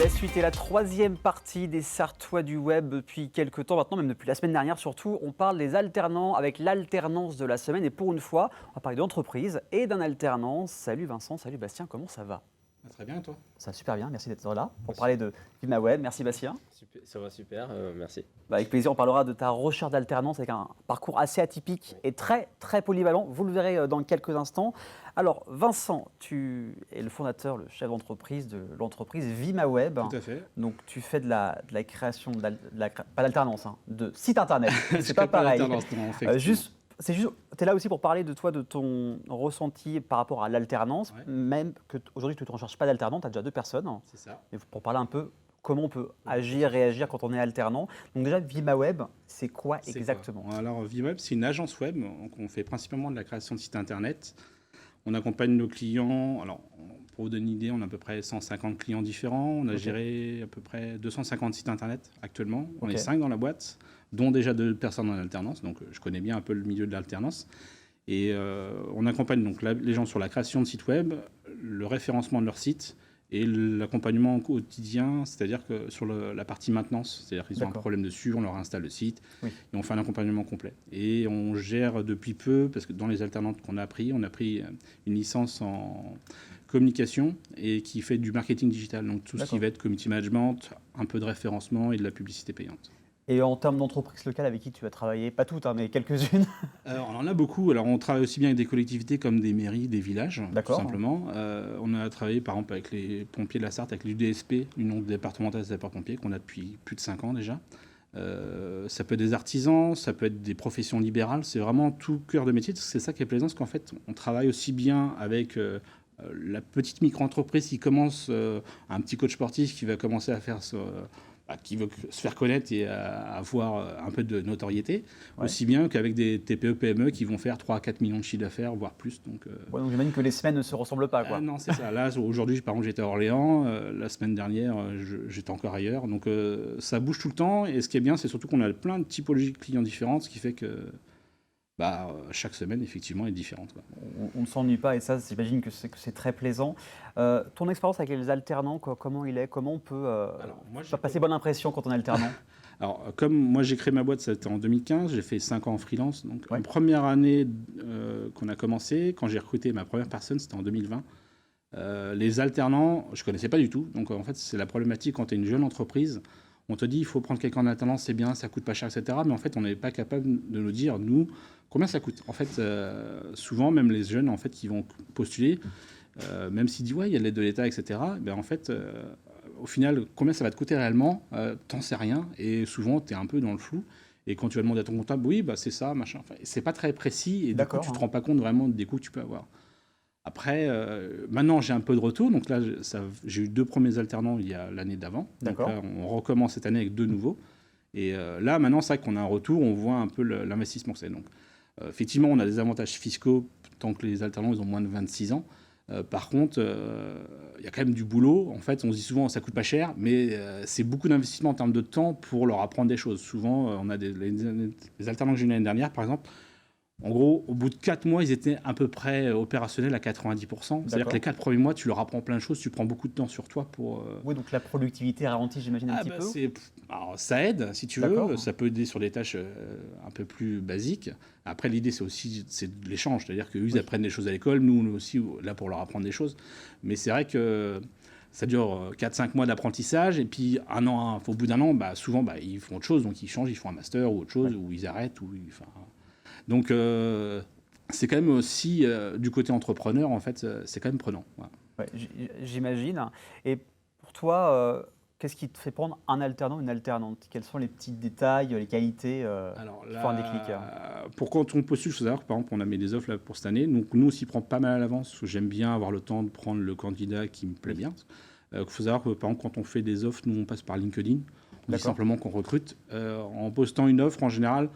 La suite est la troisième partie des Sartois du web depuis quelques temps maintenant, même depuis la semaine dernière surtout. On parle des alternants avec l'alternance de la semaine et pour une fois, on va parler d'entreprise et d'un alternant. Salut Vincent, salut Bastien, comment ça va? Très bien, et toi? Ça va super bien, merci d'être là pour parler de VimaWeb. Merci Bastien. Super, ça va super, merci. Avec plaisir, on parlera de ta recherche d'alternance avec un parcours assez atypique et très polyvalent. Vous le verrez dans quelques instants. Alors Vincent, tu es le fondateur, le chef d'entreprise de l'entreprise VimaWeb. Tout à fait. Donc tu fais de la création, pas d'alternance, de site internet. C'est pas pareil. Tu es là aussi pour parler de toi, de ton ressenti par rapport à l'alternance, même que aujourd'hui tu ne recherches pas d'alternant, tu as déjà 2 personnes. C'est ça. Et pour parler un peu comment on peut agir, réagir quand on est alternant. Donc déjà, VimaWeb, c'est quoi exactement? Alors VimaWeb, c'est une agence web, donc on fait principalement de la création de sites internet. On accompagne nos clients, alors pour vous donner une idée, on a à peu près 150 clients différents, on a géré à peu près 250 sites internet actuellement, on est 5 dans la boîte, dont déjà 2 personnes en alternance, donc je connais bien un peu le milieu de l'alternance. Et on accompagne donc les gens sur la création de sites web, le référencement de leur site et l'accompagnement au quotidien, c'est-à-dire que sur la partie maintenance, c'est-à-dire qu'ils ont un problème dessus, on leur installe le site et on fait un accompagnement complet. Et on gère depuis peu, parce que dans les alternantes qu'on a pris, on a pris une licence en communication et qui fait du marketing digital, donc tout ce qui va être community management, un peu de référencement et de la publicité payante. Et en termes d'entreprises locales avec qui tu vas travailler, pas toutes, mais quelques-unes? Alors, on en a beaucoup. Alors, on travaille aussi bien avec des collectivités comme des mairies, des villages, tout simplement. On a travaillé, par exemple, avec les pompiers de la Sarthe, avec l'UDSP, l'Union départementale des sapeurs-pompiers, qu'on a depuis plus de 5 ans déjà. Ça peut être des artisans, ça peut être des professions libérales. C'est vraiment tout cœur de métier. C'est ça qui est plaisant, parce qu'en fait, on travaille aussi bien avec la petite micro-entreprise qui commence, un petit coach sportif qui va commencer à faire qui veut se faire connaître et avoir un peu de notoriété, aussi bien qu'avec des TPE, PME qui vont faire 3 à 4 millions de chiffres d'affaires, voire plus. Donc j'imagine que les semaines ne se ressemblent pas, quoi. Non, c'est ça. Là, aujourd'hui, par exemple, j'étais à Orléans. La semaine dernière, j'étais encore ailleurs. Donc, ça bouge tout le temps. Et ce qui est bien, c'est surtout qu'on a plein de typologies de clients différentes, ce qui fait que chaque semaine, effectivement, est différente, quoi. On ne s'ennuie pas et ça, j'imagine que c'est très plaisant. Ton expérience avec les alternants, comment il est? Comment on peut faire passer bonne impression quand on est alternant? Alors, comme moi, j'ai créé ma boîte, c'était en 2015. J'ai fait 5 ans en freelance. Donc, une première année qu'on a commencé, quand j'ai recruté ma première personne, c'était en 2020. Les alternants, je ne connaissais pas du tout. Donc, en fait, c'est la problématique quand tu es une jeune entreprise. On te dit, il faut prendre quelqu'un en alternance, c'est bien, ça coûte pas cher, etc. Mais en fait, on n'est pas capable de nous dire, nous, combien ça coûte. En fait, souvent, même les jeunes, en fait, qui vont postuler, même s'ils disent, il y a l'aide de l'État, etc., en fait, au final, combien ça va te coûter réellement, t'en sais rien. Et souvent, tu es un peu dans le flou. Et quand tu vas demander à ton comptable, c'est ça, machin. Enfin, c'est pas très précis. Et du coup, tu te rends pas compte vraiment des coûts que tu peux avoir. Après, maintenant, j'ai un peu de retour. Donc là, j'ai eu 2 premiers alternants il y a l'année d'avant. Donc là, on recommence cette année avec 2 nouveaux. Et là, maintenant, c'est vrai qu'on a un retour. On voit un peu l'investissement que c'est. Donc, effectivement, on a des avantages fiscaux tant que les alternants ils ont moins de 26 ans. Par contre, il y a quand même du boulot. En fait, on se dit souvent ça coûte pas cher, mais c'est beaucoup d'investissement en termes de temps pour leur apprendre des choses. Souvent, on a les alternants que j'ai eu l'année dernière, par exemple. En gros, au bout de 4 mois, ils étaient à peu près opérationnels à 90%. C'est-à-dire que les 4 premiers mois, tu leur apprends plein de choses, tu prends beaucoup de temps sur toi pour... Oui, donc la productivité ralentit, j'imagine, un petit peu. Alors, ça aide, si tu veux. Ça peut aider sur des tâches un peu plus basiques. Après, l'idée, c'est de l'échange. C'est-à-dire qu'eux, ils apprennent des choses à l'école. Nous, on est aussi là pour leur apprendre des choses. Mais c'est vrai que ça dure 4-5 mois d'apprentissage. Et puis, au bout d'un an, souvent, ils font autre chose. Donc, ils changent, ils font un master ou autre chose, ou ils arrêtent, donc, c'est quand même aussi, du côté entrepreneur, en fait, c'est quand même prenant. J'imagine. Et pour toi, qu'est-ce qui te fait prendre un alternant, une alternante? Quels sont les petits détails, les qualités qui font un déclic? Pour quand on postule, il faut savoir que, par exemple, on a mis des offres là, pour cette année. Donc, nous, on s'y prend pas mal à l'avance. J'aime bien avoir le temps de prendre le candidat qui me plaît bien. Il faut savoir que, par exemple, quand on fait des offres, nous, on passe par LinkedIn. On dit simplement qu'on recrute. En postant une offre, en général...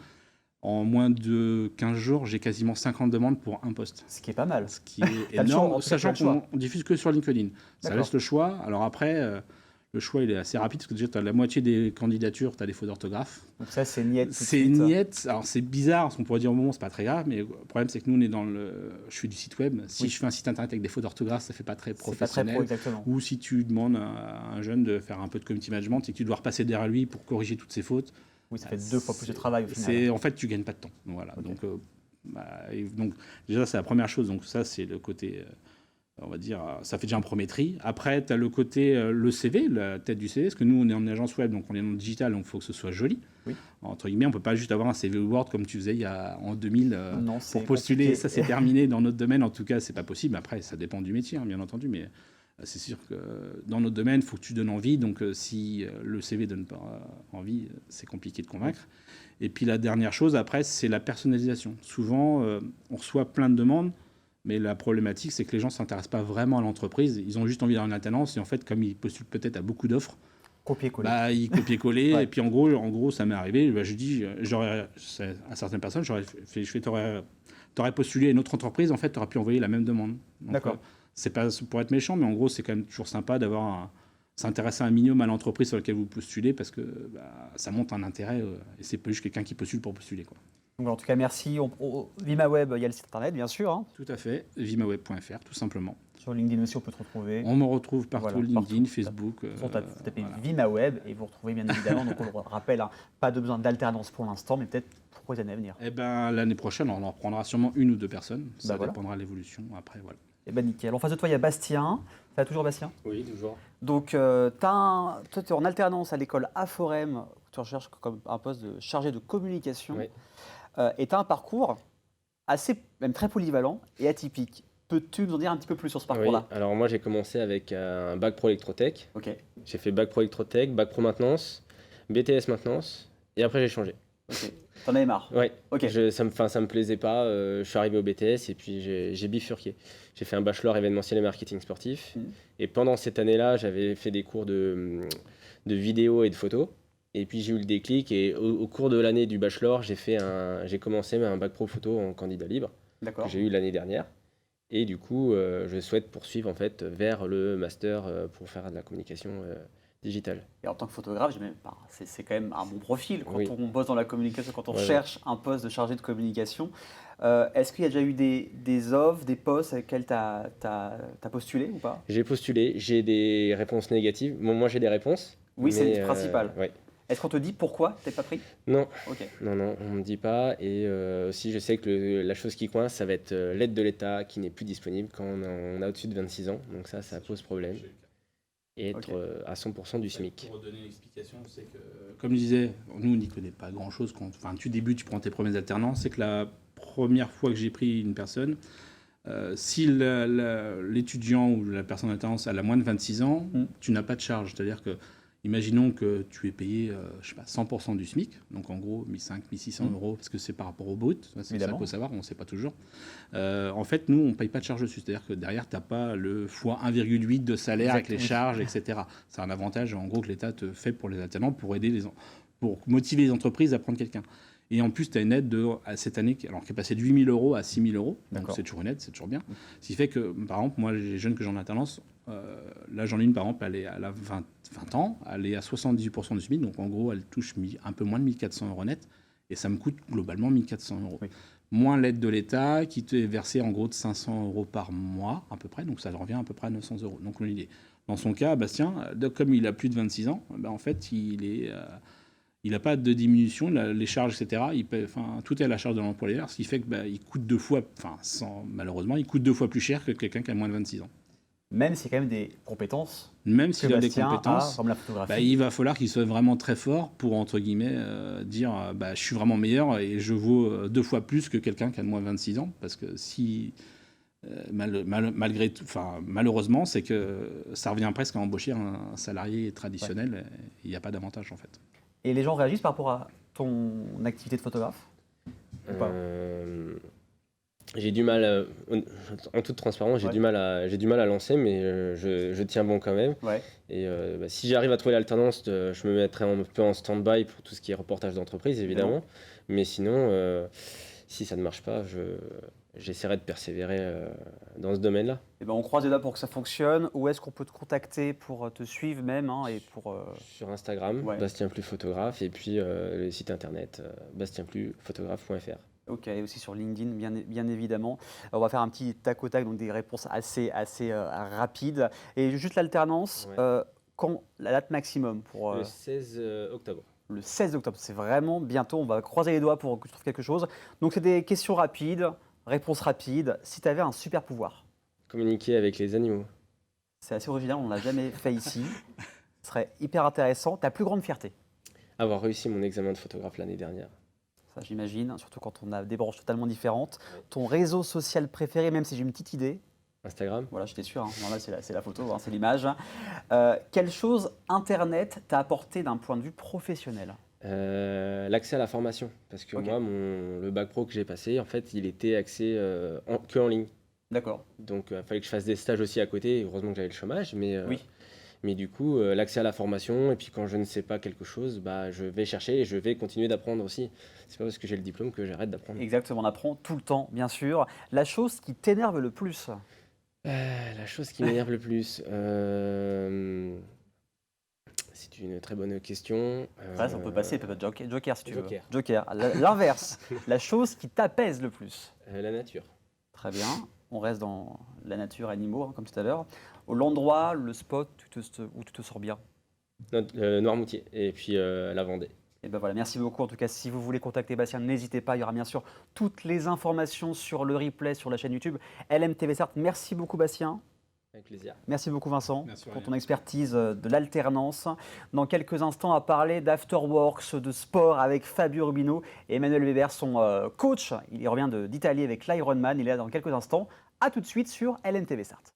En moins de 15 jours, j'ai quasiment 50 demandes pour un poste. Ce qui est pas mal. Ce qui est énorme, sachant qu'on diffuse que sur LinkedIn. Ça laisse le choix. Alors après, le choix il est assez rapide parce que déjà tu as la moitié des candidatures, tu as des fautes d'orthographe. Donc ça c'est niette. C'est niette. Alors c'est bizarre, parce qu'on pourrait dire au moment c'est pas très grave, mais le problème c'est que nous on est je fais du site web. Si je fais un site internet avec des fautes d'orthographe, ça fait pas très professionnel. Pas très pro, exactement. Ou si tu demandes à un jeune de faire un peu de community management et que tu dois repasser derrière lui pour corriger toutes ses fautes. Oui, ça fait 2 fois plus de travail au final. En fait, tu gagnes pas de temps. Voilà. Okay. Donc déjà c'est la première chose. Donc ça c'est le côté. On va dire, ça fait déjà un premier tri. Après, tu as le côté, le CV, la tête du CV, parce que nous, on est en agence web, donc on est dans le digital, donc il faut que ce soit joli. Oui. Entre guillemets, on ne peut pas juste avoir un CV Word comme tu faisais en 2000 pour postuler. Compliqué. Ça, c'est terminé. Dans notre domaine, en tout cas, c'est pas possible. Après, ça dépend du métier, hein, bien entendu, mais c'est sûr que dans notre domaine, il faut que tu donnes envie. Donc, si le CV ne donne pas envie, c'est compliqué de convaincre. Et puis, la dernière chose, après, c'est la personnalisation. Souvent, on reçoit plein de demandes. Mais la problématique, c'est que les gens ne s'intéressent pas vraiment à l'entreprise. Ils ont juste envie d'avoir une alternance. Et en fait, comme ils postulent peut-être à beaucoup d'offres, copier-coller. Ils copient-coller. Ouais. Et puis, en gros, ça m'est arrivé. Je dis, à certaines personnes, t'aurais postulé à une autre entreprise. En fait, t'aurais pu envoyer la même demande. Donc, d'accord. C'est pas pour être méchant, mais en gros, c'est quand même toujours sympa d'avoir s'intéresser un minimum à l'entreprise sur laquelle vous postulez parce que ça montre un intérêt. Et c'est pas juste quelqu'un qui postule pour postuler, quoi. Donc, en tout cas, merci. VimaWeb, il y a le site internet, bien sûr. Hein. Tout à fait, vimaweb.fr, tout simplement. Sur LinkedIn aussi, on peut te retrouver. On me retrouve partout, LinkedIn, Facebook. Vous tapez VimaWeb et vous retrouvez bien évidemment. Donc, on le rappelle, hein, pas de besoin d'alternance pour l'instant, mais peut-être pour les années à venir. Eh bien, l'année prochaine, on en reprendra sûrement 1 ou 2 personnes. Ça dépendra de l'évolution après, voilà. Eh ben nickel. En face de toi, il y a Bastien. Ça va toujours, Bastien ? Oui, toujours. Donc, toi, tu es en alternance à l'école Aforem. Tu recherches comme un poste de chargé de communication. Oui. Et tu as un parcours assez, même très polyvalent et atypique. Peux-tu nous en dire un petit peu plus sur ce parcours-là ? Oui, alors moi j'ai commencé avec un bac pro électrotech. Ok. J'ai fait bac pro électrotech, bac pro maintenance, BTS maintenance, et après j'ai changé. Ok. T'en avais marre ? Oui. Ok. Ça me plaisait pas, je suis arrivé au BTS et puis j'ai bifurqué. J'ai fait un bachelor événementiel et marketing sportif. Et pendant cette année-là, j'avais fait des cours de vidéo et de photo. Et puis j'ai eu le déclic et au cours de l'année du bachelor, j'ai commencé un bac pro photo en candidat libre que j'ai eu l'année dernière. Et du coup, je souhaite poursuivre en fait vers le master pour faire de la communication digitale. Et en tant que photographe, c'est quand même un bon profil quand oui. on bosse dans la communication, quand on cherche un poste de chargé de communication. Est-ce qu'il y a déjà eu des offres, des postes avec lesquels tu as postulé ou pas ? J'ai postulé, j'ai des réponses négatives. Bon, moi j'ai des réponses. Oui, c'est le principal. Ouais. Est-ce qu'on te dit pourquoi tu n'es pas pris ? Non. Okay. Non, on ne me dit pas. Et aussi, je sais que la chose qui coince, ça va être l'aide de l'État qui n'est plus disponible quand on a au-dessus de 26 ans. Donc ça pose problème. Et être à 100% du SMIC. Pour donner l'explication, c'est que, comme je disais, nous, on n'y connaît pas grand-chose. Tu débutes, tu prends tes premières alternances. C'est que la première fois que j'ai pris une personne, si l'étudiant ou la personne alternance a moins de 26 ans, tu n'as pas de charge. C'est-à-dire que imaginons que tu es payé 100% du SMIC, donc en gros 1 600 euros, parce que c'est par rapport au brut, c'est ça qu'il faut savoir, on ne sait pas toujours. En fait, nous, on ne paye pas de charge dessus, c'est-à-dire que derrière, tu n'as pas le fois 1,8 de salaire avec les charges, etc. C'est un avantage, en gros, que l'État te fait pour les alternants, pour motiver les entreprises à prendre quelqu'un. Et en plus, tu as une aide cette année qui est passée de 8 000 euros à 6 000 euros. Donc, c'est toujours une aide, c'est toujours bien. Ce qui fait que, par exemple, moi, les jeunes que j'en ai en alternance, là, j'en ai une, par exemple, elle a 20 ans, elle est à 78% du SMIC. Donc, en gros, elle touche un peu moins de 1 400 euros net. Et ça me coûte globalement 1 400 euros. Oui. Moins l'aide de l'État qui te est versée, en gros, de 500 euros par mois, à peu près. Donc, ça revient à peu près à 900 euros. Donc, l'idée. Dans son cas, Bastien, comme il a plus de 26 ans, en fait, il n'a pas de diminution, les charges, etc. Tout est à la charge de l'employeur, ce qui fait qu'il coûte malheureusement, il coûte 2 fois plus cher que quelqu'un qui a moins de 26 ans. Même s'il y a quand même des compétences. Même s'il a des compétences, comme la photographie. Il va falloir qu'il soit vraiment très fort pour, entre guillemets, dire je suis vraiment meilleur et je vaux 2 fois plus que quelqu'un qui a moins de 26 ans. Parce que si, malheureusement, c'est que ça revient presque à embaucher un salarié traditionnel. Il n'y a pas d'avantage, en fait. Et les gens réagissent par rapport à ton activité de photographe ou pas ? J'ai du mal, en toute transparence, j'ai du mal à lancer, mais je tiens bon quand même. Ouais. Et si j'arrive à trouver l'alternance, je me mettrai un peu en stand-by pour tout ce qui est reportage d'entreprise, évidemment. Mais sinon, si ça ne marche pas, j'essaierai de persévérer dans ce domaine-là. Eh ben, on croise les doigts pour que ça fonctionne. Où est-ce qu'on peut te contacter pour te suivre même et pour, Sur Instagram, Ouais. Bastien Plus Photographe, et puis le site internet bastienplusphotographe.fr. Ok, et aussi sur LinkedIn, bien évidemment. On va faire un petit tac au tac, donc des réponses assez rapides. Et juste l'alternance, Ouais. quand la date maximum pour Le 16 octobre. le 16 octobre, c'est vraiment bientôt. On va croiser les doigts pour que tu trouves quelque chose. Donc, c'est des questions rapides, réponses rapides. Si tu avais un super pouvoir, Communiquer avec les animaux. c'est assez original, on ne l'a jamais fait ici. Ce serait hyper intéressant. Ta plus grande fierté? Avoir réussi mon examen de photographe l'année dernière. Ça, j'imagine, surtout quand on a des branches totalement différentes. Ouais. Ton réseau social préféré, même si j'ai une petite idée. Instagram. Voilà, j'étais sûr. Normal, c'est la photo, c'est l'image. Quelle chose Internet t'a apporté d'un point de vue professionnel? L'accès à la formation. Parce que Ok. moi, le bac pro que j'ai passé, en fait, il était axé que en ligne. D'accord. Donc, il fallait que je fasse des stages aussi à côté. Heureusement que j'avais le chômage. Oui. Mais du coup, l'accès à la formation, et puis quand je ne sais pas quelque chose, je vais chercher et je vais continuer d'apprendre aussi. C'est pas parce que j'ai le diplôme que j'arrête d'apprendre. Exactement, on apprend tout le temps, bien sûr. La chose qui t'énerve le plus? La chose qui m'énerve le plus, c'est une très bonne question. Ça on peut passer, peut-être Joker si tu Joker. veux. Joker. L'inverse. La chose qui t'apaise le plus? La nature. Très bien. On reste dans la nature, animaux, comme tout à l'heure. L'endroit, le spot où tu te sens bien? Noirmoutier et puis la Vendée. Et ben voilà, merci beaucoup. En tout cas, si vous voulez contacter Bastien, n'hésitez pas. Il y aura bien sûr toutes les informations sur le replay sur la chaîne YouTube LMTV Start. Merci beaucoup, Bastien. Avec plaisir. Merci beaucoup, Vincent, Merci, pour Ryan. ton expertise de l'alternance. Dans quelques instants, on va parler d'afterworks, de sport avec Fabio Rubino et Emmanuel Weber, son coach. Il revient d'Italie avec l'Ironman. Il est là dans quelques instants. A tout de suite sur LMTV Start.